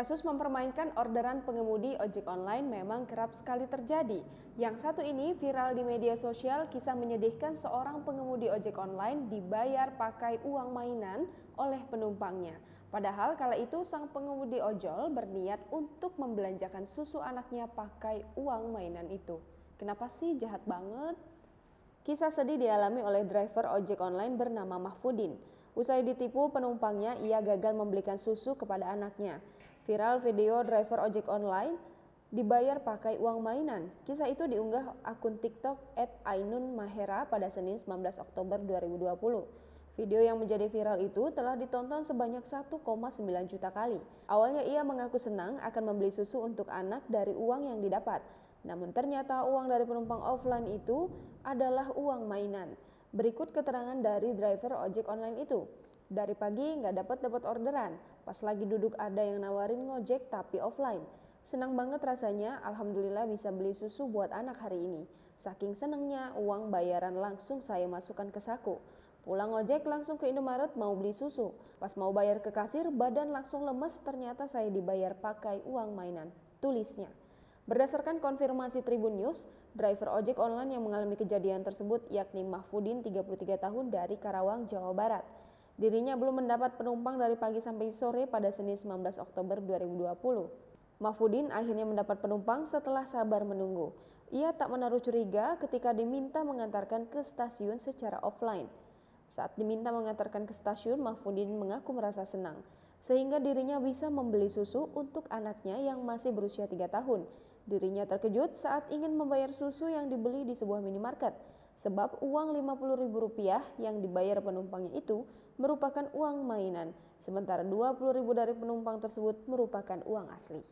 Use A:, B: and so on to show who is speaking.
A: Kasus mempermainkan orderan pengemudi ojek online memang kerap sekali terjadi. Yang satu ini viral di media sosial, kisah menyedihkan seorang pengemudi ojek online dibayar pakai uang mainan oleh penumpangnya. Padahal kala itu sang pengemudi ojol berniat untuk membelanjakan susu anaknya pakai uang mainan itu. Kenapa sih jahat banget? Kisah sedih dialami oleh driver ojek online bernama Mahfudin. Usai ditipu penumpangnya, ia gagal membelikan susu kepada anaknya. Viral video driver ojek online dibayar pakai uang mainan. Kisah itu diunggah akun TikTok @ainunmahera pada Senin 19 Oktober 2020. Video yang menjadi viral itu telah ditonton sebanyak 1,9 juta kali. Awalnya ia mengaku senang akan membeli susu untuk anak dari uang yang didapat. Namun ternyata uang dari penumpang offline itu adalah uang mainan. Berikut keterangan dari driver ojek online itu. Dari pagi nggak dapat orderan, pas lagi duduk ada yang nawarin ngojek tapi offline. Senang banget rasanya, alhamdulillah bisa beli susu buat anak hari ini. Saking senangnya, uang bayaran langsung saya masukkan ke saku. Pulang ojek langsung ke Indomaret mau beli susu. Pas mau bayar ke kasir, badan langsung lemes, ternyata saya dibayar pakai uang mainan, tulisnya. Berdasarkan konfirmasi Tribun News, driver ojek online yang mengalami kejadian tersebut yakni Mahfudin 33 tahun dari Karawang, Jawa Barat. Dirinya belum mendapat penumpang dari pagi sampai sore pada Senin 19 Oktober 2020. Mahfudin akhirnya mendapat penumpang setelah sabar menunggu. Ia tak menaruh curiga ketika diminta mengantarkan ke stasiun secara offline. Saat diminta mengantarkan ke stasiun, Mahfudin mengaku merasa senang, sehingga dirinya bisa membeli susu untuk anaknya yang masih berusia 3 tahun. Dirinya terkejut saat ingin membayar susu yang dibeli di sebuah minimarket, sebab uang Rp50.000 yang dibayar penumpangnya itu merupakan uang mainan, sementara Rp20.000 dari penumpang tersebut merupakan uang asli.